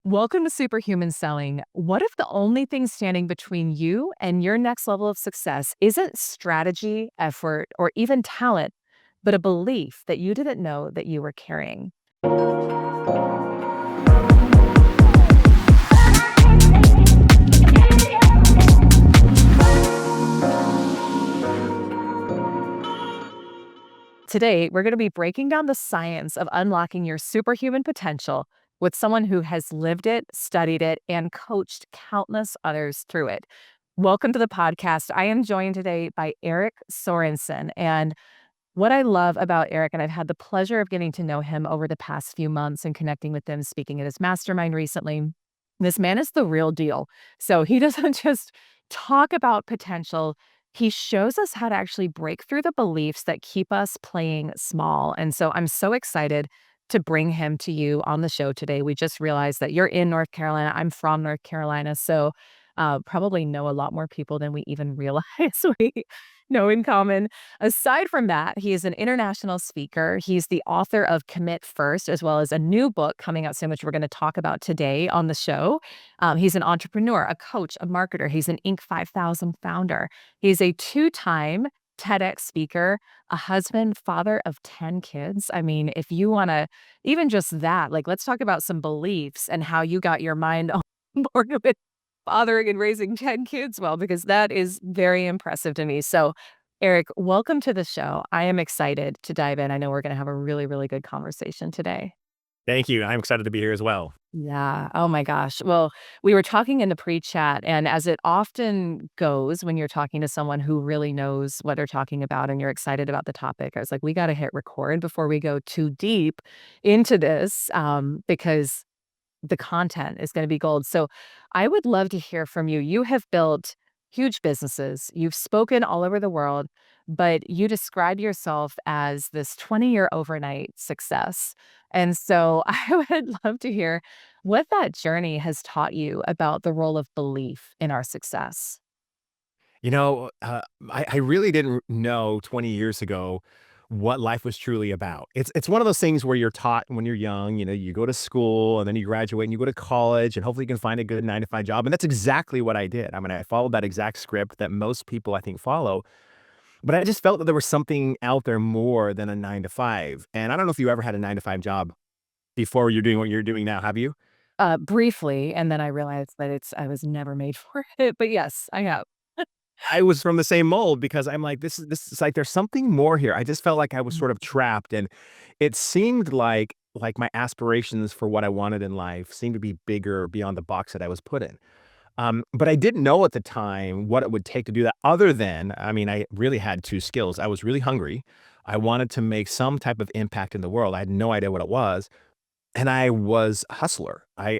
Welcome to Superhuman Selling. What if the only thing standing between you and your next level of success isn't strategy, effort, or even talent, but a belief that you didn't know that you were carrying? Today, we're going to be breaking down the science of unlocking your superhuman potential with someone who has lived it, studied it, and coached countless others through it. Welcome to the podcast. I am joined today by Erik Sorenson. And what I love about Erik, and I've had the pleasure of getting to know him over the past few months and connecting with him, speaking at his mastermind recently. This man is the real deal. So he doesn't just talk about potential, he shows us how to actually break through the beliefs that keep us playing small. And so I'm so excited to bring him to you on the show today. We just realized that you're in North Carolina. I'm from North Carolina. So probably know a lot more people than we even realize we know in common. Aside from that, he is an international speaker. He's the author of Commit First, as well as a new book coming out soon, which we're going to talk about today on the show. He's an entrepreneur, a coach, a marketer. He's an Inc. 5000 founder. He's a two-time TEDx speaker, a husband, father of 10 kids. I mean, if you want to, even just that, like, let's talk about some beliefs and how you got your mind on board with fathering and raising 10 kids well, because that is very impressive to me. So, Erik, welcome to the show. I am excited to dive in. I know we're going to have a really, really good conversation today. Thank you. I'm excited to be here as well. Yeah. Oh my gosh. Well, we were talking in the pre-chat, and as it often goes when you're talking to someone who really knows what they're talking about and you're excited about the topic, I was like, we got to hit record before we go too deep into this, because the content is going to be gold. So I would love to hear from you. You have built huge businesses, you've spoken all over the world, but you describe yourself as this 20-year overnight success. And so I would love to hear what that journey has taught you about the role of belief in our success. You know, I really didn't know 20 years ago what life was truly about. It's one of those things where you're taught when you're young, you go to school and then you graduate and you go to college and hopefully you can find a good 9 to 5 job. And that's exactly what I did. I mean, I followed that exact script that most people I think follow. But I just felt that there was something out there more than a 9 to 5. And I don't know if you ever had a 9 to 5 job before you're doing what you're doing now. Have you? Briefly, and then I realized that I was never made for it. But yes, I have. I was from the same mold because I'm like, this is like, there's something more here. I just felt like I was Mm. sort of trapped, and it seemed like my aspirations for what I wanted in life seemed to be bigger beyond the box that I was put in. But I didn't know at the time what it would take to do that other than, I mean, I really had 2 skills. I was really hungry. I wanted to make some type of impact in the world. I had no idea what it was. And I was a hustler. I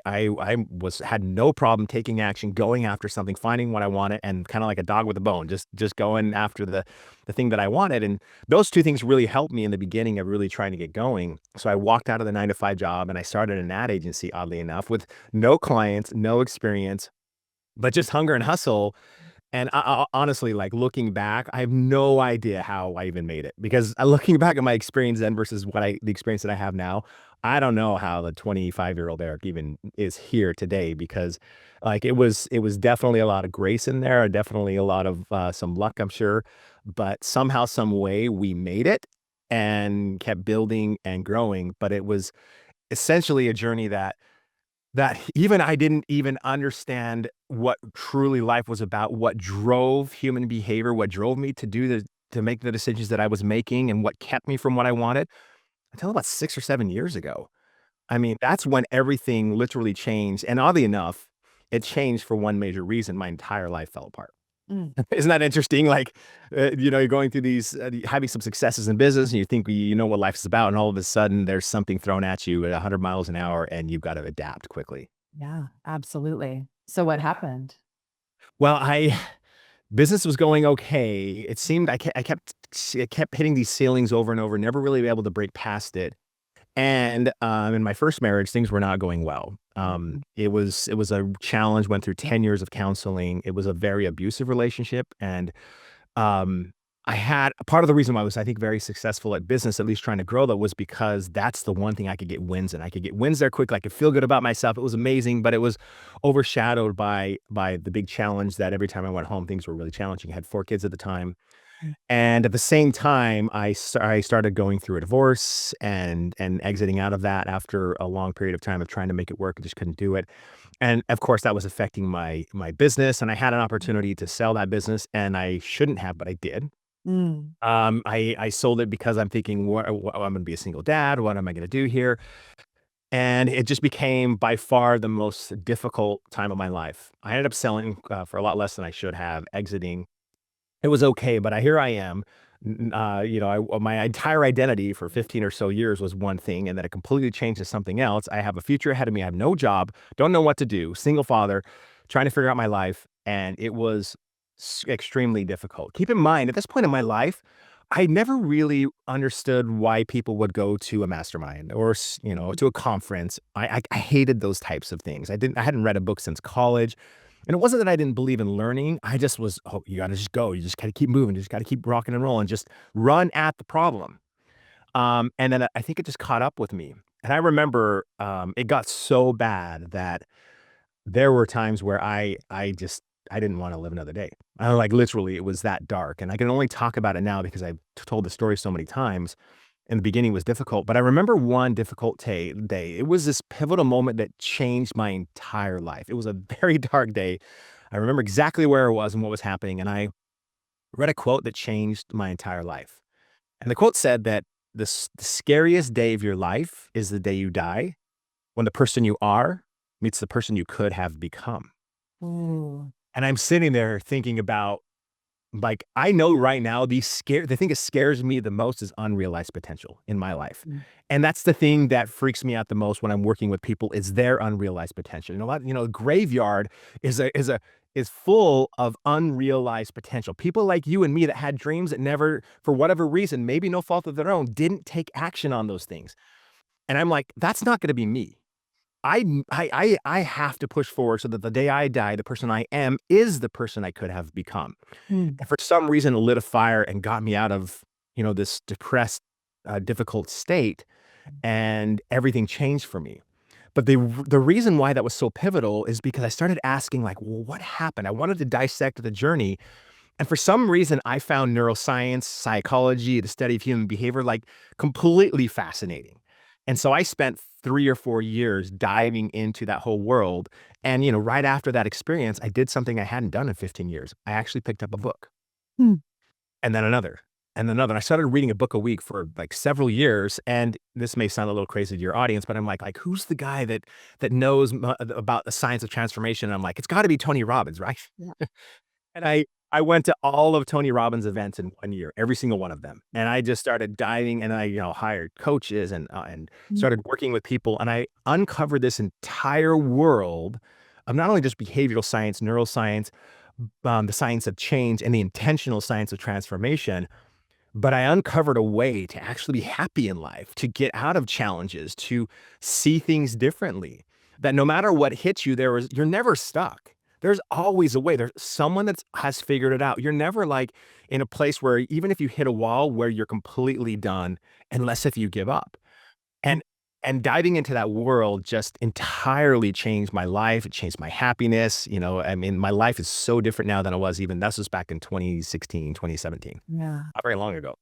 was had no problem taking action, going after something, finding what I wanted, and kinda like a dog with a bone, just going after the thing that I wanted, and those 2 things really helped me in the beginning of really trying to get going. So I walked out of the 9 to 5 job, and I started an ad agency, oddly enough, with no clients, no experience, but just hunger and hustle. And honestly, like, looking back, I have no idea how I even made it because, looking back at my experience then versus the experience that I have now, I don't know how the 25-year-old Erik even is here today because, like, it was definitely a lot of grace in there, definitely a lot of, some luck, I'm sure, but somehow, some way, we made it and kept building and growing, but it was essentially a journey that even I didn't even understand what truly life was about, what drove human behavior, what drove me to make the decisions that I was making, and what kept me from what I wanted, until about 6 or 7 years ago. I mean, that's when everything literally changed, and oddly enough, it changed for one major reason: my entire life fell apart. Mm. Isn't that interesting? Like, you're going through these, having some successes in business, and you think you know what life's about, and all of a sudden, there's something thrown at you at 100 miles an hour, and you've got to adapt quickly. Yeah, absolutely. So what happened? Well, I business was going okay. It seemed I kept hitting these ceilings over and over, never really able to break past it. And, in my first marriage, things were not going well. Mhm. It was a challenge, went through 10 years of counseling. It was a very abusive relationship, and, um, I had part of the reason why I was, I think, very successful at business, at least trying to grow that, was because that's the one thing I could get wins in. I could get wins there quickly. I could feel good about myself. It was amazing, but it was overshadowed by the big challenge that every time I went home, things were really challenging. I had 4 kids at the time. And at the same time, I started going through a divorce and exiting out of that after a long period of time of trying to make it work. I just couldn't do it. And of course, that was affecting my business. And I had an opportunity to sell that business, and I shouldn't have, but I did. Mm. I sold it because I'm thinking, I'm gonna be a single dad. What am I gonna do here? And it just became by far the most difficult time of my life. I ended up selling for a lot less than I should have, exiting. It was okay, but here I am. My entire identity for 15 or so years was one thing, and then it completely changed to something else. I have a future ahead of me. I have no job, don't know what to do, single father, trying to figure out my life, and it was extremely difficult. Keep in mind, at this point in my life, I never really understood why people would go to a mastermind or to a conference. I hated those types of things. I hadn't read a book since college. And it wasn't that I didn't believe in learning. I just was, oh, you gotta just go. You just gotta keep moving. You just gotta keep rocking and rolling. Just run at the problem. And then I think it just caught up with me. And I remember it got so bad that there were times where I didn't want to live another day. I like literally it was that dark. And I can only talk about it now because I've told the story so many times. In the beginning was difficult, but I remember one difficult day. It was this pivotal moment that changed my entire life. It was a very dark day. I remember exactly where I was and what was happening, and I read a quote that changed my entire life. And the quote said that the scariest day of your life is the day you die, when the person you are meets the person you could have become. Ooh. And I'm sitting there thinking about, like, I know right now the thing that scares me the most is unrealized potential in my life. Mm. And that's the thing that freaks me out the most when I'm working with people is their unrealized potential. Graveyard is full of unrealized potential. People like you and me that had dreams that never, for whatever reason, maybe no fault of their own, didn't take action on those things. And I'm like, that's not gonna be me. I have to push forward so that the day I die, the person I am is the person I could have become. Mm. And for some reason, it lit a fire and got me out of, this depressed, difficult state, and everything changed for me. But the reason why that was so pivotal is because I started asking, like, well, what happened? I wanted to dissect the journey. And for some reason, I found neuroscience, psychology, the study of human behavior, like completely fascinating. And so I spent 3 or 4 years diving into that whole world. And, right after that experience, I did something I hadn't done in 15 years. I actually picked up a book, Mm. and then another and another. I started reading a book a week for like several years. And this may sound a little crazy to your audience, but I'm like, who's the guy that knows about the science of transformation? And I'm like, it's got to be Tony Robbins, right? Yeah. And I went to all of Tony Robbins' events in 1 year, every single one of them, and I just started diving, and I, hired coaches and Mm. started working with people, and I uncovered this entire world of not only just behavioral science, neuroscience, the science of change, and the intentional science of transformation, but I uncovered a way to actually be happy in life, to get out of challenges, to see things differently. That no matter what hits you, you're never stuck. There's always a way. There's someone that has figured it out. You're never like in a place where even if you hit a wall where you're completely done, unless if you give up. And and diving into that world just entirely changed my life. It changed my happiness. I mean, my life is so different now than it was even this was back in 2016, 2017. Yeah. Not very long ago.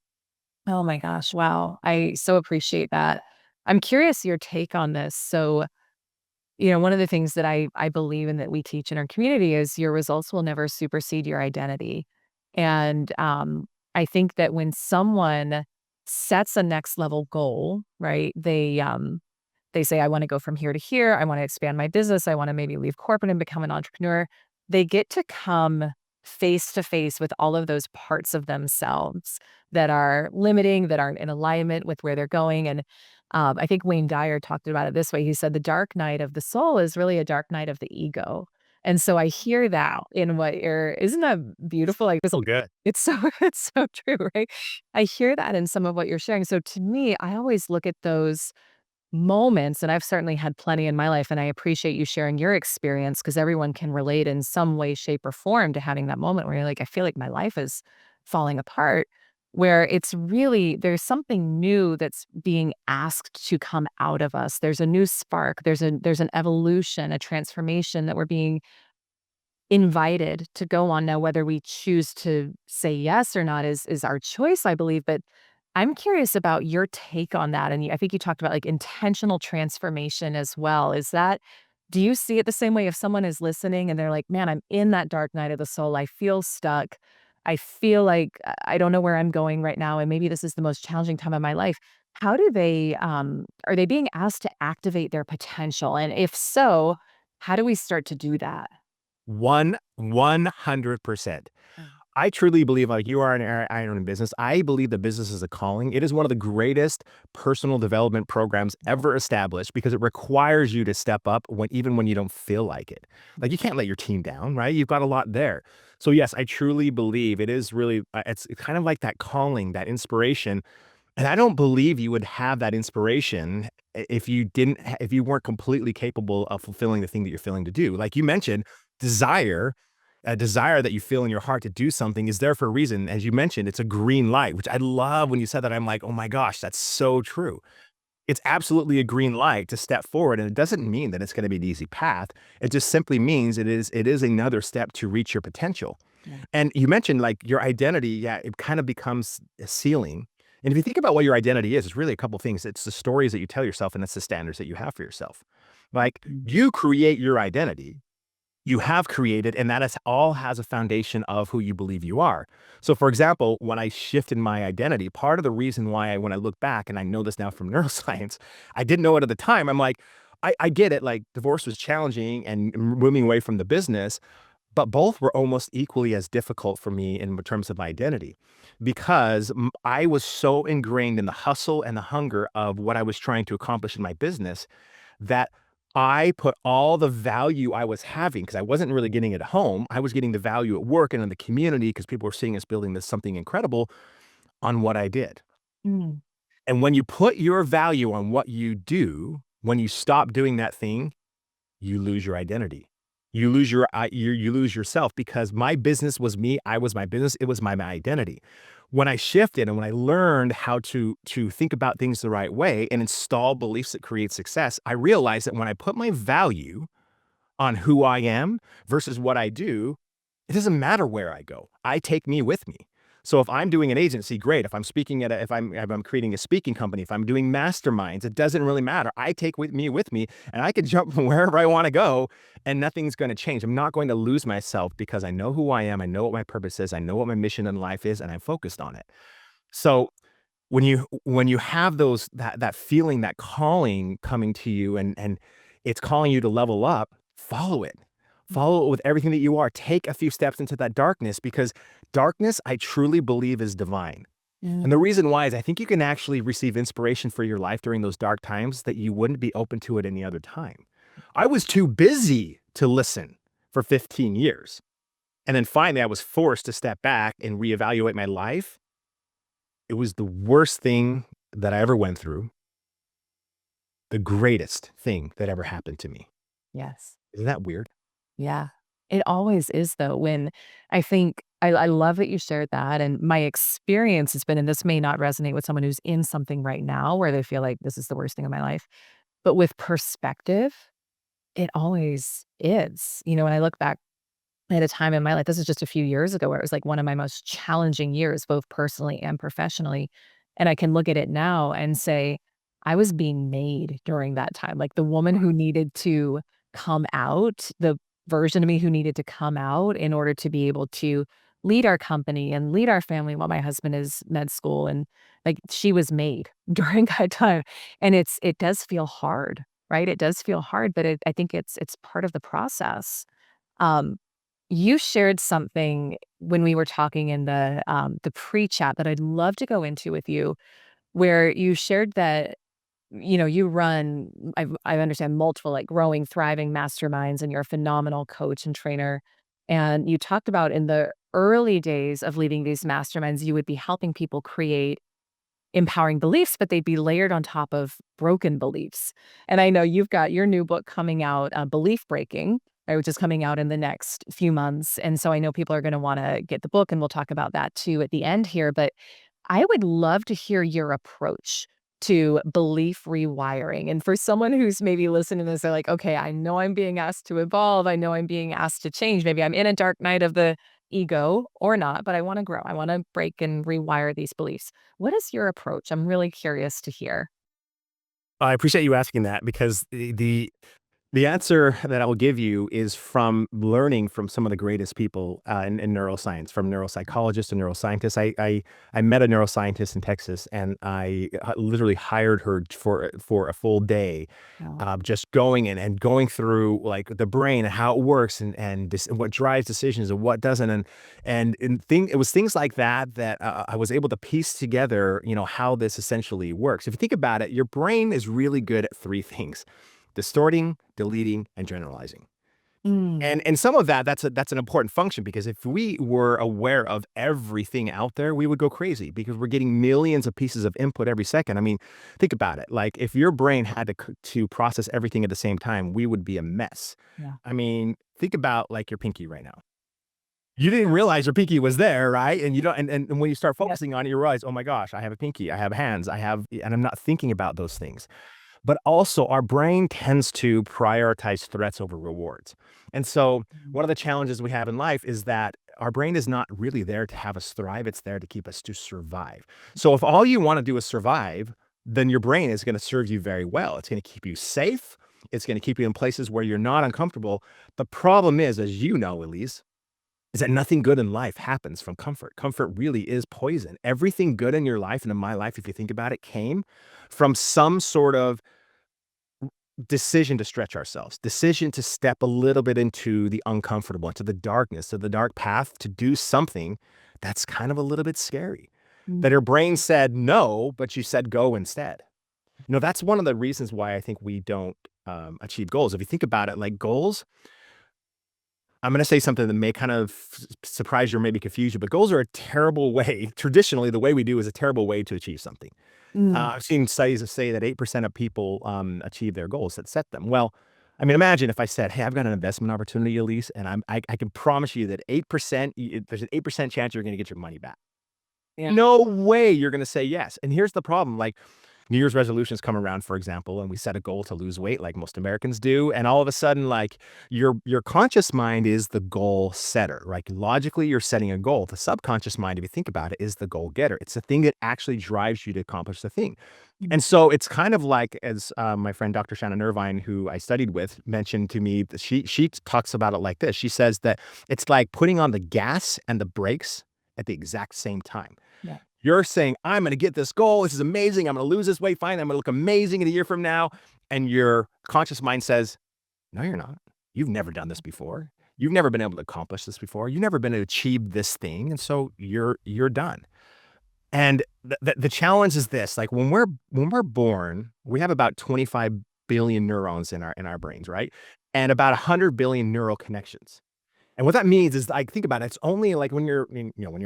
Oh my gosh. Wow. I so appreciate that. I'm curious your take on this. So, one of the things that I believe in that we teach in our community is your results will never supersede your identity. And I think that when someone sets a next level goal, right? They say, I want to go from here to here. I want to expand my business. I want to maybe leave corporate and become an entrepreneur. They get to come face to face with all of those parts of themselves that are limiting, that aren't in alignment with where they're going. And I think Wayne Dyer talked about it this way. He said, the dark night of the soul is really a dark night of the ego. And so I hear that in what isn't that beautiful? Like this, Oh, good. it's so, it's so true, right? I hear that in some of what you're sharing. So to me, I always look at those moments, and I've certainly had plenty in my life, and I appreciate you sharing your experience because everyone can relate in some way, shape, or form to having that moment where you're like, I feel like my life is falling apart, where it's really there's something new that's being asked to come out of us. There's a new spark. There's an evolution, a transformation that we're being invited to go on. Now, whether we choose to say yes or not is our choice, I believe. But I'm curious about your take on that. And I think you talked about like intentional transformation as well. Do you see it the same way if someone is listening and they're like, man, I'm in that dark night of the soul. I feel stuck. I feel like I don't know where I'm going right now. And maybe this is the most challenging time of my life. How do are they being asked to activate their potential? And if so, how do we start to do that? 100%. Mm. I truly believe, like you are in iron business, I believe that business is a calling. It is one of the greatest personal development programs ever established because it requires you to step up even when you don't feel like it. Like you can't let your team down, right? You've got a lot there. So yes, I truly believe it is really, it's kind of like that calling, that inspiration. And I don't believe you would have that inspiration if you if you weren't completely capable of fulfilling the thing that you're feeling to do. Like you mentioned, desire, a desire that you feel in your heart to do something is there for a reason. As you mentioned, it's a green light, which I love when you said that. I'm like, oh my gosh, that's so true. It's absolutely a green light to step forward. And it doesn't mean that it's going to be an easy path. It just simply means it is another step to reach your potential. Yeah. And you mentioned like your identity, yeah, it kind of becomes a ceiling. And if you think about what your identity is, it's really a couple things. It's the stories that you tell yourself, and it's the standards that you have for yourself. Like Mm. you create your identity, you have created, and that is all has a foundation of who you believe you are. So, for example, when I shifted my identity, part of the reason why when I look back, and I know this now from neuroscience, I didn't know it at the time. I'm like, I get it. Like divorce was challenging and moving away from the business, but both were almost equally as difficult for me in terms of my identity because I was so ingrained in the hustle and the hunger of what I was trying to accomplish in my business that I put all the value I was having because I wasn't really getting it at home. I was getting the value at work and in the community because people were seeing us building this something incredible on what I did. Mm. And when you put your value on what you do, when you stop doing that thing, you lose your identity. You lose yourself because my business was me. I was my business. It was my identity. When I shifted and when I learned how to think about things the right way and install beliefs that create success, I realized that when I put my value on who I am versus what I do, it doesn't matter where I go. I take me with me. So if I'm doing an agency, great. If I'm speaking if I'm creating a speaking company, if I'm doing masterminds, it doesn't really matter. I take me with me and I can jump from wherever I want to go and nothing's going to change. I'm not going to lose myself because I know who I am. I know what my purpose is. I know what my mission in life is and I'm focused on it. So when you have that feeling, that calling coming to you and it's calling you to level up, follow it. Follow it with everything that you are. Take a few steps into that darkness because darkness, I truly believe, is divine. And the Mm. reason why is I think you can actually receive inspiration for your life during those dark times that you wouldn't be open to it any other time. I was too busy to listen for 15 years. And then finally, I was forced to step back and reevaluate my life. It was the worst thing that I ever went through, the greatest thing that ever happened to me. Yes. Isn't that weird? Yeah. It always is though when I think I love that you shared that, and my experience has been, and this may not resonate with someone who's in something right now where they feel like this is the worst thing in my life, but with perspective, it always is. When I look back at a time in my life, this is just a few years ago where it was like one of my most challenging years, both personally and professionally. And I can look at it now and say, I was being made during that time. Like the woman who needed to come out, the version of me who needed to come out in order to be able to lead our company and lead our family while my husband is med school. And like she was made during that time. And it does feel hard, right? It does feel hard, but I think it's part of the process. Um, you shared something when we were talking in the pre-chat that I'd love to go into with you, where you shared that, you run, I understand multiple like growing, thriving masterminds, and you're a phenomenal coach and trainer. And you talked about in the early days of leading these masterminds, you would be helping people create empowering beliefs, but they'd be layered on top of broken beliefs. And I know you've got your new book coming out, Belief Breaking, right, which is coming out in the next few months. And so I know people are going to want to get the book, and we'll talk about that too at the end here. But I would love to hear your approach to belief rewiring. And for someone who's maybe listening to this, they're like, okay, I know I'm being asked to evolve. I know I'm being asked to change. Maybe I'm in a dark night of the ego or not, but I want to grow. I want to break and rewire these beliefs. What is your approach? I'm really curious to hear. I appreciate you asking that because the answer that I will give you is from learning from some of the greatest people in neuroscience, from neuropsychologists and neuroscientists. I met a neuroscientist in Texas, and I literally hired her for a full day, Oh. just going in and going through like the brain and how it works, and what drives decisions and what doesn't, it was things like that that I was able to piece together, how this essentially works. If you think about it, your brain is really good at three things: distorting, deleting, and generalizing. Mm. And some of that's an important function, because if we were aware of everything out there, we would go crazy because we're getting millions of pieces of input every second. I mean, think about it. Like if your brain had to process everything at the same time, we would be a mess. Yeah. I mean, think about like your pinky right now. You didn't realize your pinky was there, right? And you don't, and when you start Yeah. focusing on it, you realize, oh my gosh, I have a pinky, I have hands, and I'm not thinking about those things. But also, our brain tends to prioritize threats over rewards. And so, Mm. one of the challenges we have in life is that our brain is not really there to have us thrive, it's there to keep us to survive. So, if all you want to do is survive, then your brain is going to serve you very well. It's going to keep you safe, it's going to keep you in places where you're not uncomfortable. The problem is, as you know, Elise, is that nothing good in life happens from comfort. Comfort really is poison. Everything good in your life and in my life, if you think about it, came from some sort of decision to stretch ourselves, decision to step a little bit into the uncomfortable, into the darkness, to the dark path, to do something that's kind of a little bit scary. Mm. That her brain said no, but you said go instead. That's one of the reasons why I think we don't achieve goals. If you think about it, like goals, I'm going to say something that may kind of surprise you or maybe confuse you, but goals are a terrible way. Traditionally, the way we do is a terrible way to achieve something. Mm. I've seen studies that say that 8% of people achieve their goals that set them. Well, I mean, imagine if I said, "Hey, I've got an investment opportunity, Elise, and I can promise you that 8%, there's an 8% chance you're going to get your money back." Yeah. No way you're going to say yes. And here's the problem: like New Year's resolutions come around, for example, and we set a goal to lose weight, like most Americans do, and all of a sudden, like your conscious mind is the goal setter. Like logically, you're setting a goal. The subconscious mind, if you think about it, is the goal getter. It's the thing that actually drives you to accomplish the thing. Mm. And so it's kind of like, as my friend Dr. Shannon Irvine, who I studied with, mentioned to me, that she talks about it like this. She says that it's like putting on the gas and the brakes at the exact same time. Yeah. You're saying, I'm going to get this goal. This is amazing. I'm going to lose this weight. Fine. I'm going to look amazing in a year from now. And your conscious mind says, no, you're not. You've never done this before. You've never been able to accomplish this before. You've never been able to achieve this thing. And so you're done. And the challenge is this: like when we're born, we have about 25 billion neurons in our brains, right? And about 100 billion neural connections. And what that means is, like, think about it. It's only like when you're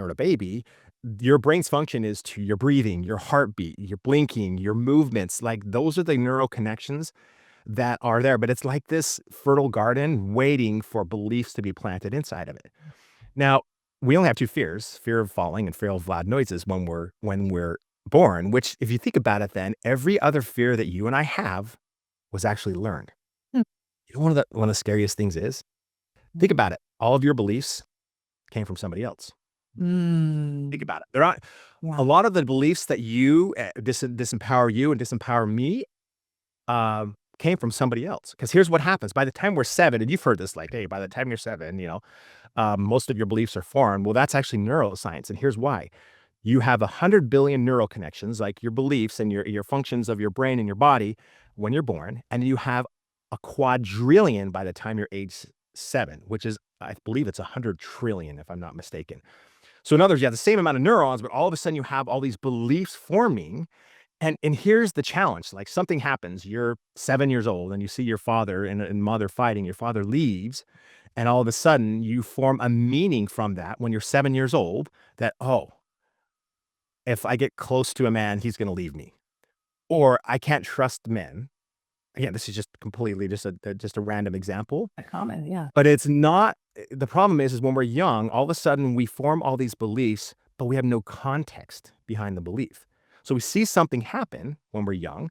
a baby, your brain's function is to your breathing, your heartbeat, your blinking, your movements. Like those are the neural connections that are there. But it's like this fertile garden waiting for beliefs to be planted inside of it. Now, we only have two fears: fear of falling and fear of loud noises when we're born, which, if you think about it, then every other fear that you and I have was actually learned. Mm. You know, one of the scariest things is, think about it. All of your beliefs came from somebody else. Think Mm. about it. There are Yeah. a lot of the beliefs that you disempower you and disempower me came from somebody else. Because here's what happens: by the time we're 7, and you've heard this, like, hey, by the time you're 7, most of your beliefs are foreign. Well, that's actually neuroscience, and here's why: you have 100 billion neural connections, like your beliefs and your functions of your brain and your body when you're born, and you have a quadrillion by the time you're age 7, which is, I believe it's 100 trillion, if I'm not mistaken. So in other words, you have the same amount of neurons, but all of a sudden you have all these beliefs forming. And here's the challenge: like something happens, you're 7 years old, and you see your father and mother fighting. Your father leaves, and all of a sudden you form a meaning from that when you're 7 years old, that, oh, if I get close to a man, he's going to leave me, or I can't trust men, Again, this is just completely just a random example, A comment, yeah. but it's not. The problem is when we're young, all of a sudden we form all these beliefs, but we have no context behind the belief. So we see something happen when we're young,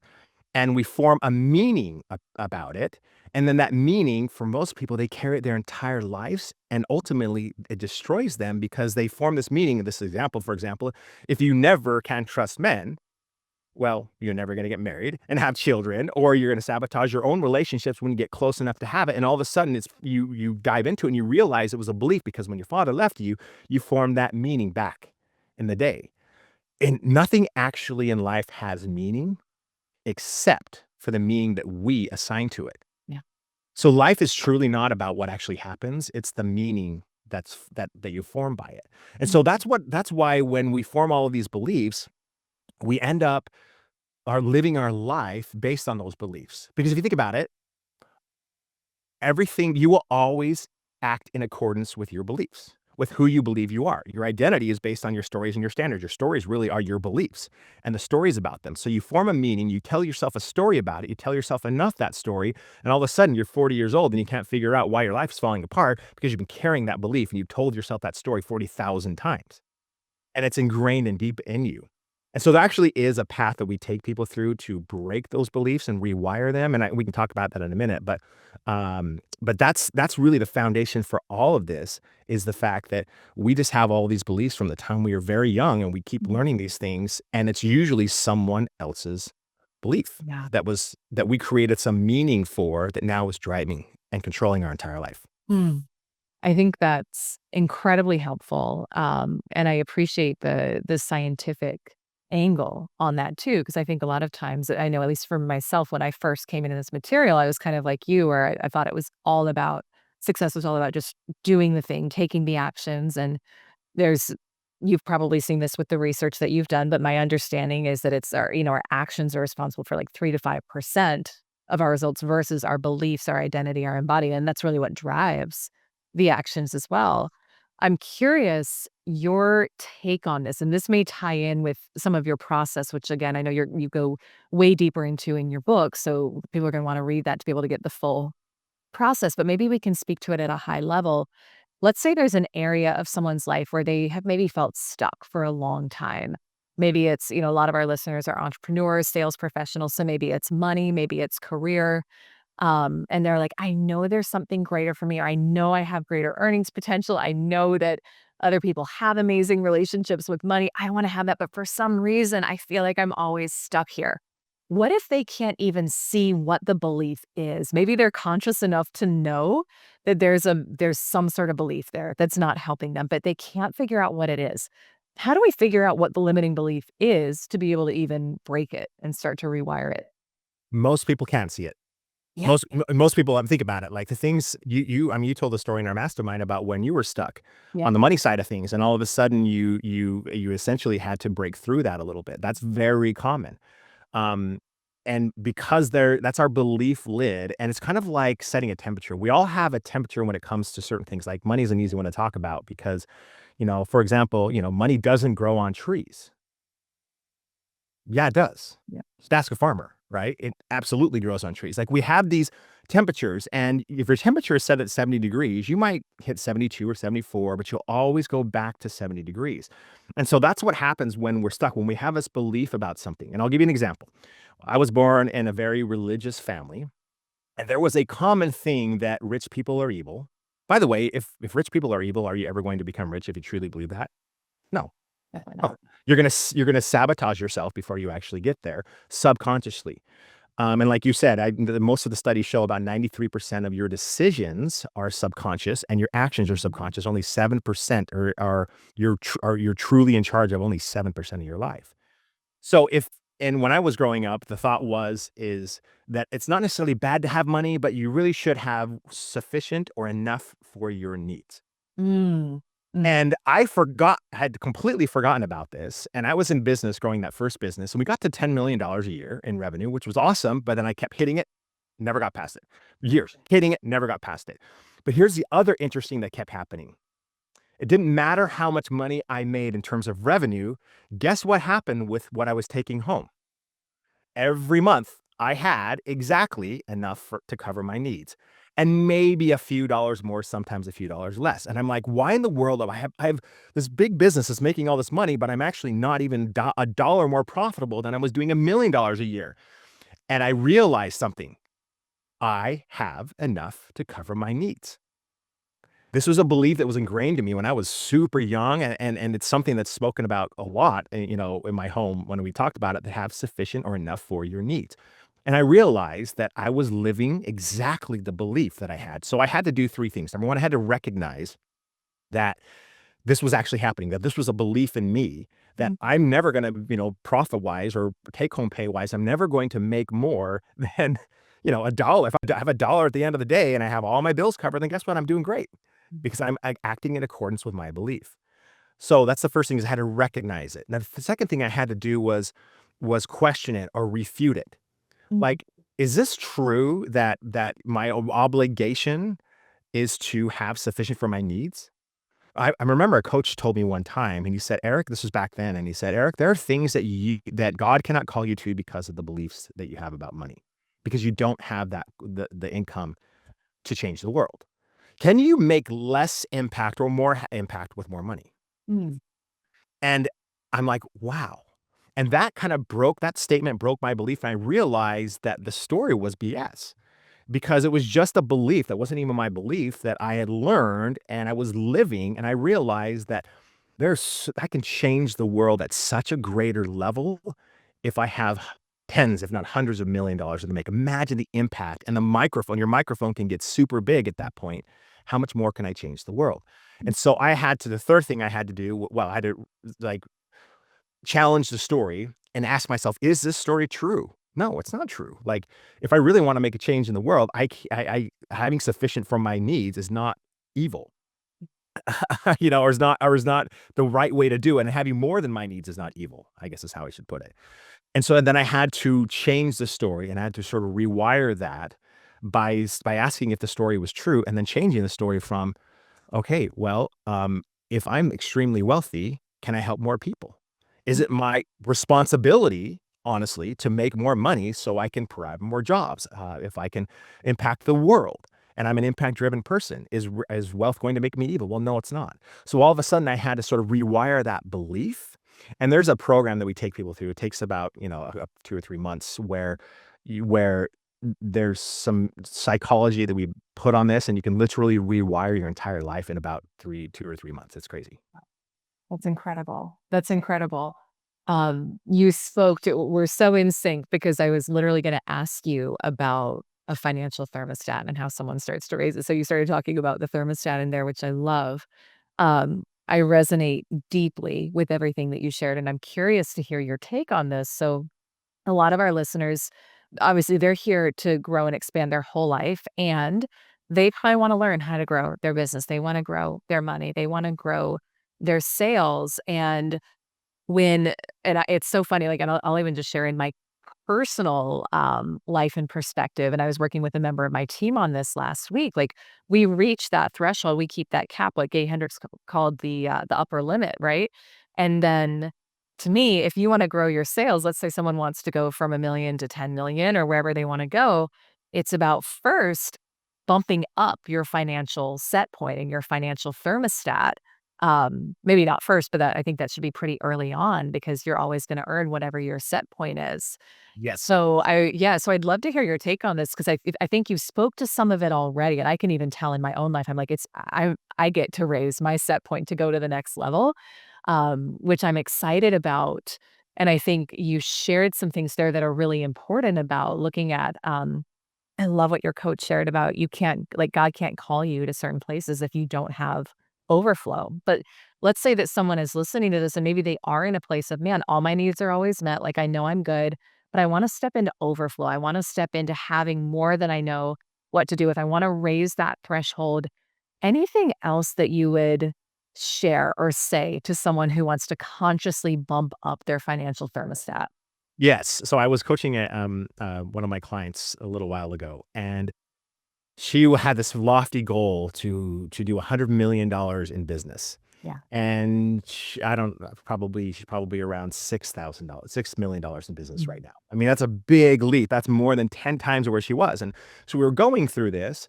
and we form a meaning about it. And then that meaning, for most people, they carry it their entire lives. And ultimately, it destroys them because they form this meaning. In this example, for example, if you never can trust men, well, you're never going to get married and have children, or you're going to sabotage your own relationships when you get close enough to have it. And all of a sudden, it's you dive into it and you realize it was a belief because when your father left you, you formed that meaning back in the day. And nothing actually in life has meaning except for the meaning that we assign to it. Yeah. So life is truly not about what actually happens. It's the meaning that you form by it. And so that's why when we form all of these beliefs, we end up are living our life based on those beliefs. Because if you think about it, everything you will always act in accordance with your beliefs, with who you believe you are. Your identity is based on your stories and your standards. Your stories really are your beliefs and the stories about them. So you form a meaning, you tell yourself a story about it, you tell yourself enough that story, and all of a sudden you're 40 years old and you can't figure out why your life is falling apart because you've been carrying that belief and you've told yourself that story 40,000 times. And it's ingrained and deep in you. And so there actually is a path that we take people through to break those beliefs and rewire them. And we can talk about that in a minute. But that's really the foundation for all of this is the fact that we just have all these beliefs from the time we are very young, and we keep learning these things. And it's usually someone else's belief Yeah. that we created some meaning for that now is driving and controlling our entire life. Mm. I think that's incredibly helpful, and I appreciate the scientific angle on that too, because I think a lot of times, I know at least for myself, when I first came into this material, I was kind of like you, where I thought it was all about success was all about just doing the thing, taking the actions, and there's you've probably seen this with the research that you've done, but my understanding is that it's our actions are responsible for like 3 to 5% of our results versus our beliefs, our identity, our embodiment, and that's really what drives the actions as well. I'm curious your take on this, and this may tie in with some of your process, which again, I know you go way deeper into in your book, so people are gonna wanna read that to be able to get the full process, but maybe we can speak to it at a high level. Let's say there's an area of someone's life where they have maybe felt stuck for a long time. Maybe it's, a lot of our listeners are entrepreneurs, sales professionals. So maybe it's money, maybe it's career. And they're like, I know there's something greater for me, or I know I have greater earnings potential. I know that other people have amazing relationships with money. I want to have that. But for some reason, I feel like I'm always stuck here. What if they can't even see what the belief is? Maybe they're conscious enough to know that there's some sort of belief there that's not helping them, but they can't figure out what it is. How do we figure out what the limiting belief is to be able to even break it and start to rewire it? Most people can't see it. Yeah. Most people, think about it, like the things you told the story in our mastermind about when you were stuck Yeah. on the money side of things, and all of a sudden you essentially had to break through that a little bit. That's very common. Um, and because that's our belief lid, and it's kind of like setting a temperature. We all have a temperature when it comes to certain things. Like money is an easy one to talk about because, for example, money doesn't grow on trees. Yeah, it does. Yeah. Just ask a farmer, right? It absolutely grows on trees. Like we have these temperatures, and if your temperature is set at 70 degrees, you might hit 72 or 74, but you'll always go back to 70 degrees. And so that's what happens when we're stuck, when we have this belief about something. And I'll give you an example. I was born in a very religious family, and there was a common thing that rich people are evil. By the way, if rich people are evil, are you ever going to become rich if you truly believe that? No. Definitely Oh, not. you're gonna sabotage yourself before you actually get there subconsciously. And like you said, most of the studies show about 93% of your decisions are subconscious and your actions are subconscious. Only 7% you're truly in charge of only 7% of your life. So and when I was growing up, the thought is that it's not necessarily bad to have money, but you really should have sufficient or enough for your needs. Mm. Mm. And had completely forgotten about this, and I was in business growing that first business, and we got to $10 million a year in revenue, which was awesome, but then I kept hitting it, never got past it. Years, hitting it, never got past it. But here's the other interesting that kept happening. It didn't matter how much money I made in terms of revenue. Guess what happened with what I was taking home? Every month, I had exactly enough to cover my needs, and maybe a few dollars more, sometimes a few dollars less. And I'm like, why in the world do I have this big business that's making all this money, but I'm actually not even a dollar more profitable than I was doing $1 million a year? And I realized something. I have enough to cover my needs. This was a belief that was ingrained in me when I was super young, and it's something that's spoken about a lot, in my home when we talked about it, to have sufficient or enough for your needs. And I realized that I was living exactly the belief that I had. So I had to do 3 things. Number 1, I had to recognize that this was actually happening, that this was a belief in me that Mm. I'm never gonna, profit-wise or take-home pay-wise, I'm never going to make more than, a dollar. If I have a dollar at the end of the day and I have all my bills covered, then guess what? I'm doing great because I'm acting in accordance with my belief. So that's the first thing, is I had to recognize it. Now, the second thing I had to do was question it or refute it. Mm. Like, is this true that my obligation is to have sufficient for my needs? I remember a coach told me one time, and he said, "Eric," this was back then, and he said, "Eric, there are things that God cannot call you to because of the beliefs that you have about money, because you don't have the income to change the world. Can you make less impact or more impact with more money?" Mm. And I'm like, "Wow." And that statement broke my belief, and I realized that the story was BS. Because it was just a belief that wasn't even my belief, that I had learned and I was living, and I realized that I can change the world at such a greater level if I have tens, if not hundreds of $1 million to make. Imagine the impact, and your microphone can get super big at that point. How much more can I change the world? And so the third thing I had to do, well, I had to like challenge the story and ask myself, is this story true? No, it's not true. Like, if I really want to make a change in the world, having sufficient for my needs is not evil, or is not the right way to do it. And having more than my needs is not evil, I guess is how I should put it. And so then I had to change the story, and I had to sort of rewire that by asking if the story was true, and then changing the story from, okay, well, if I'm extremely wealthy, can I help more people? Is it my responsibility, honestly, to make more money so I can provide more jobs? If I can impact the world and I'm an impact-driven person, is wealth going to make me evil? Well, no, it's not. So all of a sudden, I had to sort of rewire that belief. And there's a program that we take people through. It takes about 2 or 3 months where there's some psychology that we put on this, and you can literally rewire your entire life in about 2 or 3 months. It's crazy. That's incredible. That's incredible. You spoke to we're so in sync because I was literally gonna ask you about a financial thermostat and how someone starts to raise it. So you started talking about the thermostat in there, which I love. I resonate deeply with everything that you shared, and I'm curious to hear your take on this. So a lot of our listeners, obviously, they're here to grow and expand their whole life, and they probably wanna learn how to grow their business. They wanna grow their money. They wanna grow their sales, and when it's so funny, like, and I'll even just share in my personal, life and perspective, and I was working with a member of my team on this last week, like, we reached that threshold, we keep that cap, what Gay Hendricks called the upper limit, right? And then, to me, if you wanna grow your sales, let's say someone wants to go from 1,000,000 to 10,000,000 or wherever they wanna go, it's about first bumping up your financial set point and your financial thermostat. Maybe not first, but I think that should be pretty early on because you're always gonna earn whatever your set point is. Yes. So I'd love to hear your take on this because I think you spoke to some of it already, and I can even tell in my own life, I'm like, I get to raise my set point to go to the next level, which I'm excited about, and I think you shared some things there that are really important about looking at, I love what your coach shared about you can't like, God can't call you to certain places if you don't have overflow. But let's say that someone is listening to this and maybe they are in a place of, man, all my needs are always met. Like, I know I'm good, but I want to step into overflow. I want to step into having more than I know what to do with. I want to raise that threshold. Anything else that you would share or say to someone who wants to consciously bump up their financial thermostat? Yes. So I was coaching one of my clients a little while ago, and she had this lofty goal to do $100 million in business. Yeah. And I don't probably she's probably around $6,000, $6 million in business right Mm. now. I mean, that's a big leap. That's more than 10 times where she was. And so we were going through this,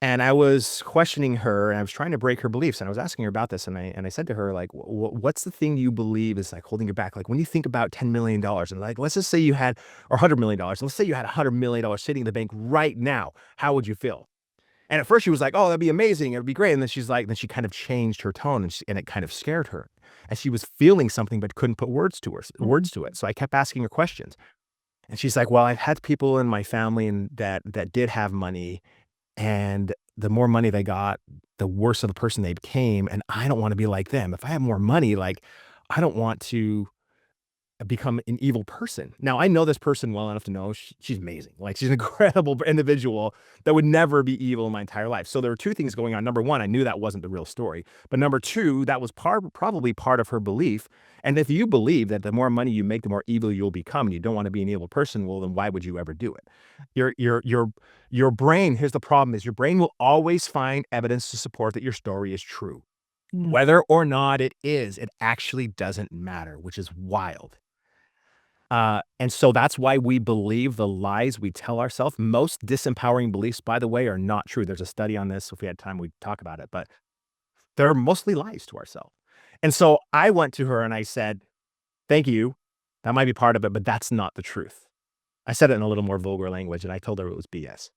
and I was questioning her, and I was trying to break her beliefs, and I was asking her about this, and I said to her, like, What's the thing you believe is, like, holding you back? Like, when you think about $10 million, and, like, let's just say you had or $100 million, let's say you had $100 million sitting in the bank right now, how would you feel?" And at first she was like, "Oh, that'd be amazing. It'd be great." And then then she kind of changed her tone, and it kind of scared her. And she was feeling something but couldn't put words to it. So I kept asking her questions. And she's like, "Well, I've had people in my family and that did have money, and the more money they got, the worse of the person they became, and I don't want to be like them. If I have more money, like, I don't want to become an evil person." Now, I know this person well enough to know she's amazing. Like, she's an incredible individual that would never be evil in my entire life. So there were 2 things going on. Number 1, I knew that wasn't the real story. But number 2, that was probably part of her belief. And if you believe that the more money you make, the more evil you'll become, and you don't want to be an evil person, well, then why would you ever do it? Your brain, here's the problem, is your brain will always find evidence to support that your story is true. Mm. Whether or not it is, it actually doesn't matter, which is wild. And so that's why we believe the lies we tell ourselves. Most disempowering beliefs, by the way, are not true. There's a study on this. If we had time, we'd talk about it, but they're mostly lies to ourselves. And so I went to her and I said, "Thank you. That might be part of it, but that's not the truth." I said it in a little more vulgar language, and I told her it was BS.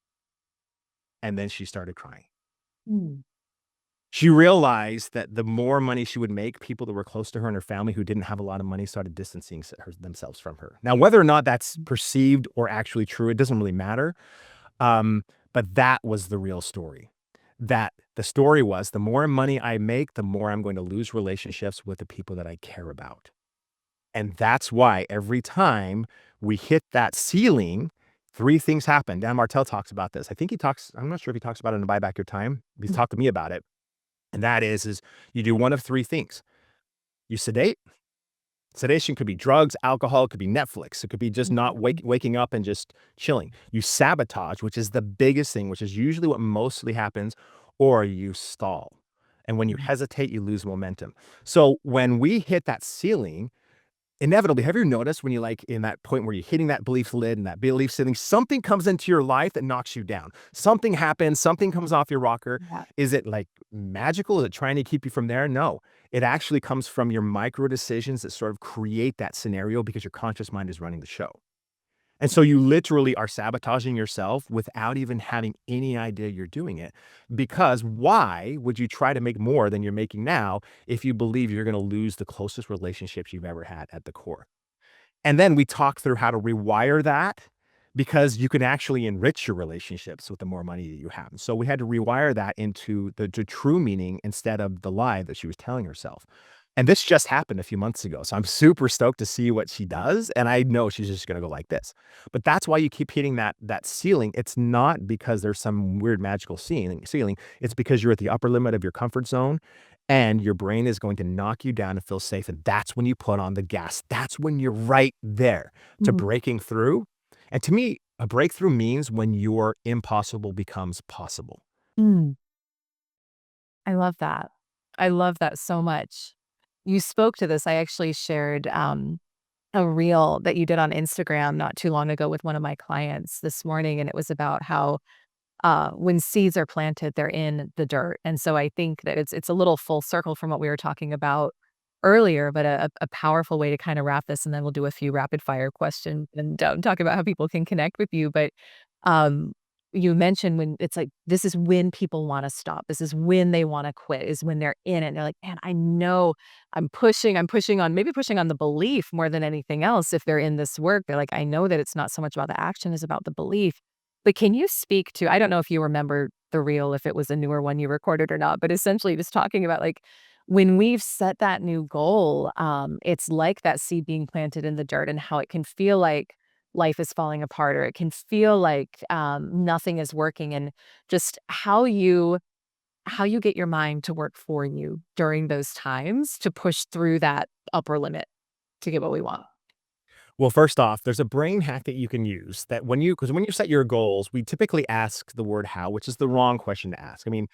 And then she started crying. Mm. She realized that the more money she would make, people that were close to her and her family who didn't have a lot of money started distancing themselves from her. Now, whether or not that's perceived or actually true, it doesn't really matter. Um, but that was the real story. That the story was, the more money I make, the more I'm going to lose relationships with the people that I care about. And that's why every time we hit that ceiling, 3 things happen. Dan Martell talks about this. I think I'm not sure if he talks about it in Buy Back Your Time. He's Mm. talked to me about it. And that is you do one of 3 things. You sedate. Sedation could be drugs, alcohol, it could be Netflix. It could be just not Mhm. waking up and just chilling. You sabotage, which is the biggest thing, which is usually what mostly happens, or you stall. And when you Mm. hesitate, you lose momentum. So when we hit that ceiling, inevitably, have you noticed when you like in that point where you're hitting that belief lid and that belief ceiling, something comes into your life that knocks you down. Something happens, something comes off your rocker. Yeah. Is it like magical? Is it trying to keep you from there? No. It actually comes from your micro decisions that sort of create that scenario because your conscious mind is running the show. And so you literally are sabotaging yourself without even having any idea you're doing it. Because why would you try to make more than you're making now if you believe you're going to lose the closest relationships you've ever had at the core? And then we talk through how to rewire that because you can actually enrich your relationships with the more money that you have. And so we had to rewire that into the true meaning instead of the lie that she was telling herself. And this just happened a few months ago. So I'm super stoked to see what she does. And I know she's just going to go like this. But that's why you keep hitting that ceiling. It's not because there's some weird magical ceiling. It's because you're at the upper limit of your comfort zone and your brain is going to knock you down and feel safe. And that's when you put on the gas. That's when you're right there to Mhm. breaking through. And to me, a breakthrough means when your impossible becomes possible. Mm. I love that. I love that so much. You spoke to this. I actually shared a reel that you did on Instagram not too long ago with one of my clients this morning, and it was about how when seeds are planted, they're in the dirt. And so I think that it's a little full circle from what we were talking about earlier, but a powerful way to kind of wrap this, and then we'll do a few rapid fire questions and talk about how people can connect with you. But um, you mentioned when it's like this is when people want to stop. This is when they want to quit. Is when they're in it. And they're like, man, I know I'm pushing on, maybe pushing on the belief more than anything else. If they're in this work, they're like, I know that it's not so much about the action, as about the belief. But can you speak to, I don't know if you remember the reel, if it was a newer one you recorded or not, but essentially just talking about, like, when we've set that new goal, it's like that seed being planted in the dirt and how it can feel like life is falling apart, or it can feel like, nothing is working, and just how you get your mind to work for you during those times to push through that upper limit to get what we want. Well, first off, there's a brain hack that you can use that because when you set your goals, we typically ask the word how, which is the wrong question to ask. I mean,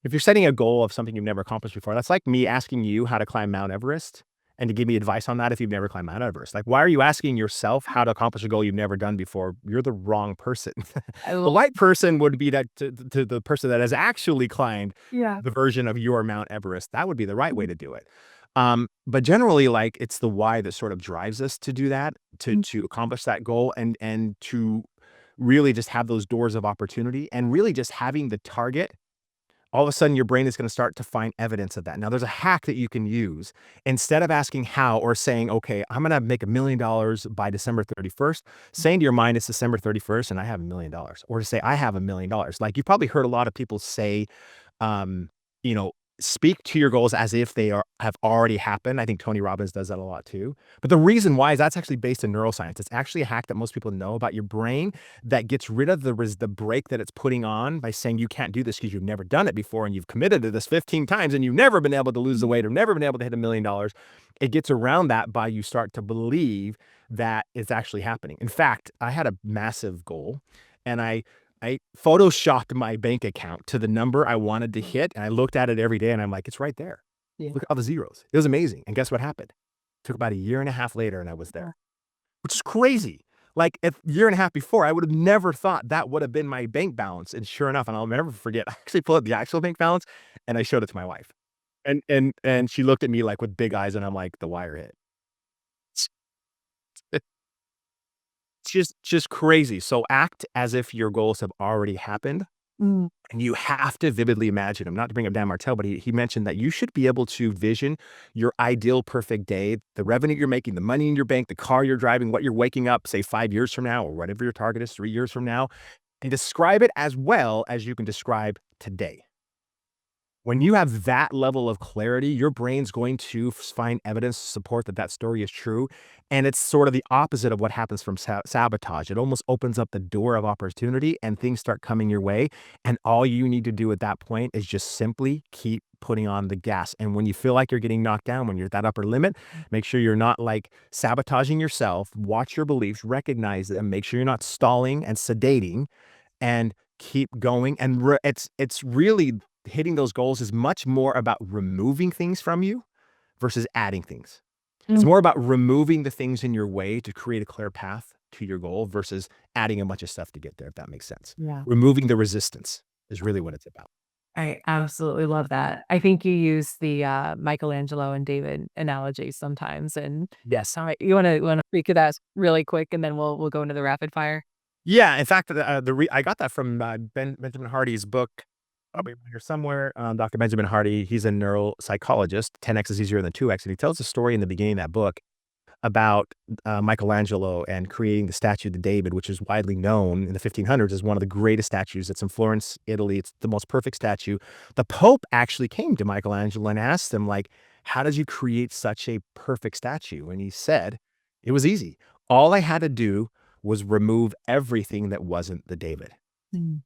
If you're setting a goal of something you've never accomplished before, that's like me asking you how to climb Mount Everest and to give me advice on that if you've never climbed Mount Everest. Like, why are you asking yourself how to accomplish a goal you've never done before? You're the wrong person. I The will. right person would be that to the person that has actually climbed Yeah. the version of your Mount Everest. That would be the right way to do it. But generally, like, it's the why that sort of drives us to do that, Mm. to accomplish that goal and to really just have those doors of opportunity and really just having the target. All of a sudden your brain is going to start to find evidence of that. Now, there's a hack that you can use. Instead of asking how or saying, okay, I'm going to make $1 million by December 31st, saying to your mind, it's December 31st and I have $1 million, or to say, I have $1 million. Like, you've probably heard a lot of people say, um, you know, speak to your goals as if they have already happened. I think Tony Robbins does that a lot too. But the reason why is that's actually based in neuroscience. It's actually a hack that most people know about your brain that gets rid of the brake that it's putting on by saying you can't do this because you've never done it before and you've committed to this 15 times and you've never been able to lose the weight or never been able to hit $1 million. It gets around that by you start to believe that it's actually happening. In fact, I had a massive goal and I photoshopped my bank account to the number I wanted to hit, and I looked at it every day, and I'm like, "It's right there. Yeah. Look at all the zeros." It was amazing, and guess what happened? Took about a year and a half later, and I was there, which is crazy. Like, a year and a half before, I would have never thought that would have been my bank balance, and sure enough, and I'll never forget, I actually pulled up the actual bank balance, and I showed it to my wife, and she looked at me, like, with big eyes, and I'm like, "The wire hit." It's just crazy. So act as if your goals have already happened. Mm. And you have to vividly imagine them. Not to bring up Dan Martell, but he mentioned that you should be able to vision your ideal perfect day, the revenue you're making, the money in your bank, the car you're driving, what you're waking up, say 5 years from now, or whatever your target is, 3 years from now, and describe it as well as you can describe today. When you have that level of clarity, your brain's going to find evidence to support that that story is true. And it's sort of the opposite of what happens from sabotage. It almost opens up the door of opportunity and things start coming your way. And all you need to do at that point is just simply keep putting on the gas. And when you feel like you're getting knocked down, when you're at that upper limit, make sure you're not like sabotaging yourself. Watch your beliefs, recognize them, make sure you're not stalling and sedating, and keep going. And it's really hitting those goals is much more about removing things from you versus adding things. It's Mm. more about removing the things in your way to create a clear path to your goal versus adding a bunch of stuff to get there, if that makes sense. Yeah. Removing the resistance is really what it's about. I absolutely love that. I think you use the, Michelangelo and David analogy sometimes, and Yes. alright, you wanna speak to that really quick, and then we'll go into the rapid fire? Yeah. In fact, I got that from Benjamin Hardy's book. Probably around here somewhere. Dr. Benjamin Hardy, he's a neuropsychologist. 10x is easier than 2x. And he tells a story in the beginning of that book about Michelangelo and creating the statue to David, which is widely known in the 1500s as one of the greatest statues. It's in Florence, Italy. It's the most perfect statue. The Pope actually came to Michelangelo and asked him, like, how did you create such a perfect statue? And he said, it was easy. All I had to do was remove everything that wasn't the David. Mm.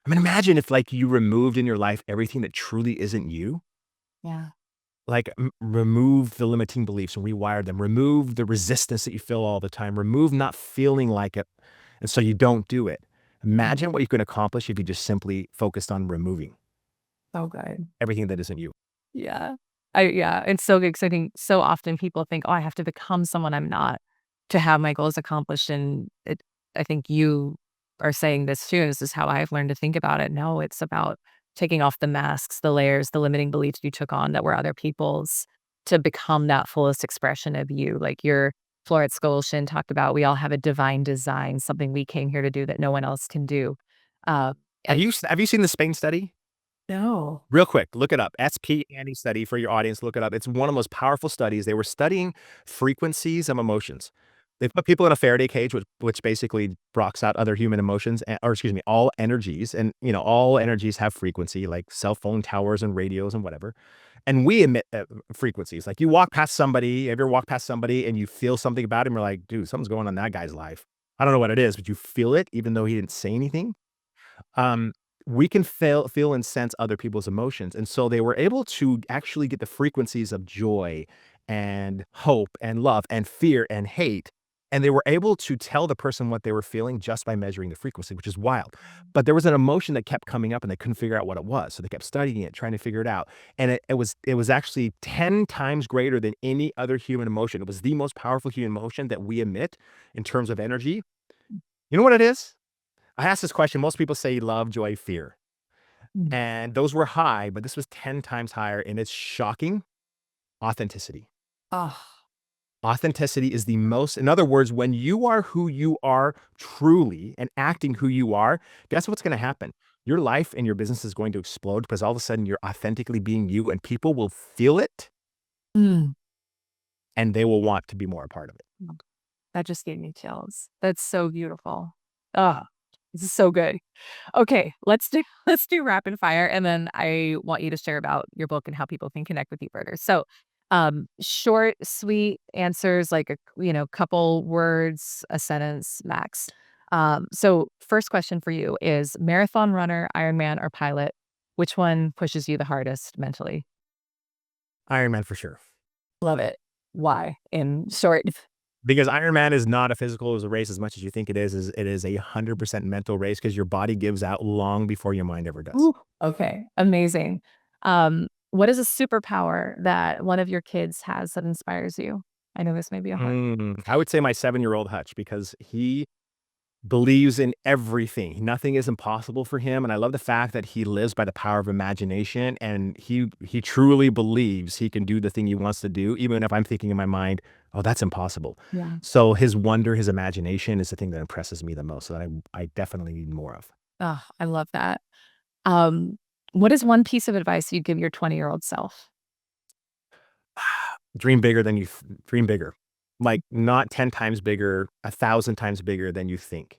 I mean, imagine if, like, you removed in your life everything that truly isn't you. Yeah. Like, remove the limiting beliefs and rewire them. Remove the resistance that you feel all the time. Remove not feeling like it, and so you don't do it. Imagine what you can accomplish if you just simply focused on removing So good. everything that isn't you. Yeah. Yeah, it's so good 'cause I think so often people think, "Oh, I have to become someone I'm not to have my goals accomplished," and I think you are saying this too, this is how I've learned to think about it. No, it's about taking off the masks, the layers, the limiting beliefs you took on that were other people's to become that fullest expression of you. Like your Florence Scotian talked about, we all have a divine design, something we came here to do that no one else can do. Uh, Have I you seen the Spain study? No. Real quick, look it up. SP Annie study for your audience, look it up. It's one of the most powerful studies. They were studying frequencies of emotions. They put people in a Faraday cage, which basically blocks out other human emotions, or excuse me, all energies. And, all energies have frequency, like cell phone towers and radios and whatever. And we emit frequencies. Like, you walk past somebody, have you ever walked past somebody and you feel something about him? You're like, dude, something's going on in that guy's life. I don't know what it is, but you feel it even though he didn't say anything. Um, we can feel and sense other people's emotions. And so they were able to actually get the frequencies of joy and hope and love and fear and hate And they were able to tell the person what they were feeling just by measuring the frequency, which is wild. But there was an emotion that kept coming up and they couldn't figure out what it was. So they kept studying it, trying to figure it out. And it was actually 10 times greater than any other human emotion. It was the most powerful human emotion that we emit in terms of energy. You know what it is? I asked this question. Most people say love, joy, fear. Mm. And those were high, but this was 10 times higher. And it's shocking. Authenticity. Oh, Authenticity is the most, in other words, when you are who you are truly and acting who you are, guess what's going to happen? Your life and your business is going to explode because all of a sudden you're authentically being you and people will feel it mm. and they will want to be more a part of it. That just gave me chills. That's so beautiful. Ah, this is so good. Okay, let's do rapid fire, and then I want you to share about your book and how people can connect with you further. So, short, sweet answers, like couple words, a sentence max. So first question for you is marathon runner, Ironman, or pilot. Which one pushes you the hardest mentally? Iron Man for sure. Love it. Why? In short. Because Ironman is not a physical as a race as much as you think it is. It is a 100% mental race because your body gives out long before your mind ever does. Ooh, okay, amazing. What is a superpower that one of your kids has that inspires you? I know this may be a hard. I would say my 7-year-old Hutch because he believes in everything. Nothing is impossible for him, and I love the fact that he lives by the power of imagination, and he truly believes he can do the thing he wants to do, even if I'm thinking in my mind, "Oh, that's impossible." Yeah. So his wonder, his imagination is the thing that impresses me the most, that I definitely need more of. Oh, I love that. Um, what is one piece of advice you'd give your 20-year-old self? Dream bigger than you dream bigger. Like, not 10 times bigger, 1,000 times bigger than you think.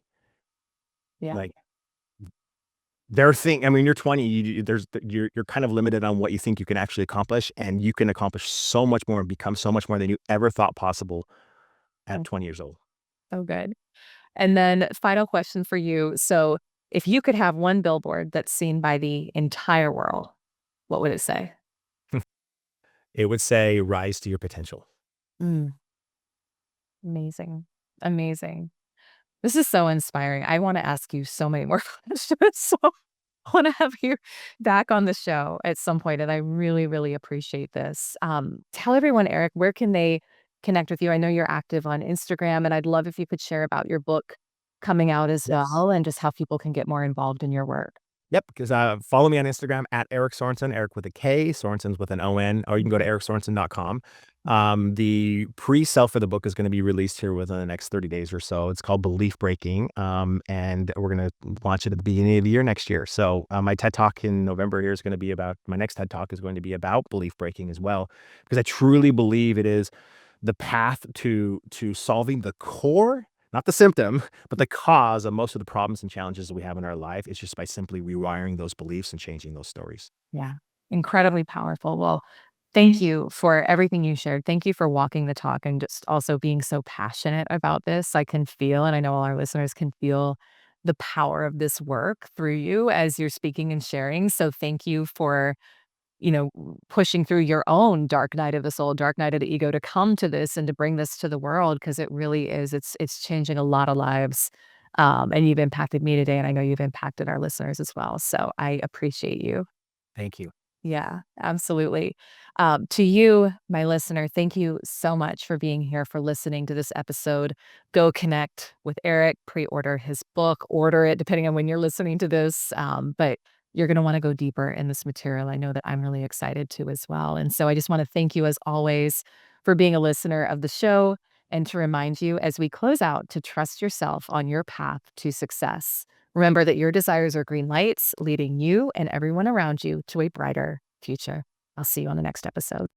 Yeah. Like, I mean, you're 20, you're kind of limited on what you think you can actually accomplish, and you can accomplish so much more and become so much more than you ever thought possible at Oh, 20 years old. so good. And then final question for you. So, if you could have one billboard that's seen by the entire world, what would it say? It would say, "Rise to your potential." Mm, amazing. Amazing. This is so inspiring. I wanna ask you so many more questions, so I wanna have you back on the show at some point, and I really, really appreciate this. Tell everyone, Eric, where can they connect with you? I know you're active on Instagram, and I'd love if you could share about your book coming out as Yes. well and just how people can get more involved in your work. Yep, because, follow me on Instagram at Erik Sorenson, Eric with a K, Sorenson's with an O-N, or you can go to ericsorenson.com. The pre-sale for the book is gonna be released here within the next 30 days or so. It's called Belief Breaking, and we're gonna launch it at the beginning of the year next year. So, my TED Talk in November here is gonna be about my next TED Talk is going to be about belief breaking as well, because I truly believe it is the path to solving the core, not the symptom, but the cause of most of the problems and challenges that we have in our life is just by simply rewiring those beliefs and changing those stories. Yeah, incredibly powerful. Well, thank you for everything you shared. Thank you for walking the talk and just also being so passionate about this. I can feel, and I know all our listeners can feel the power of this work through you as you're speaking and sharing. So thank you for, pushing through your own dark night of the soul, dark night of the ego to come to this and to bring this to the world because it really is. It's changing a lot of lives. And you've impacted me today, and I know you've impacted our listeners as well. So I appreciate you. Thank you. Yeah, absolutely. To you, my listener, thank you so much for being here, for listening to this episode. Go connect with Eric, pre-order his book, order it depending on when you're listening to this. But you're going to want to go deeper in this material. I know that I'm really excited to as well. And so I just want to thank you, as always, for being a listener of the show and to remind you as we close out to trust yourself on your path to success. Remember that your desires are green lights leading you and everyone around you to a brighter future. I'll see you on the next episode.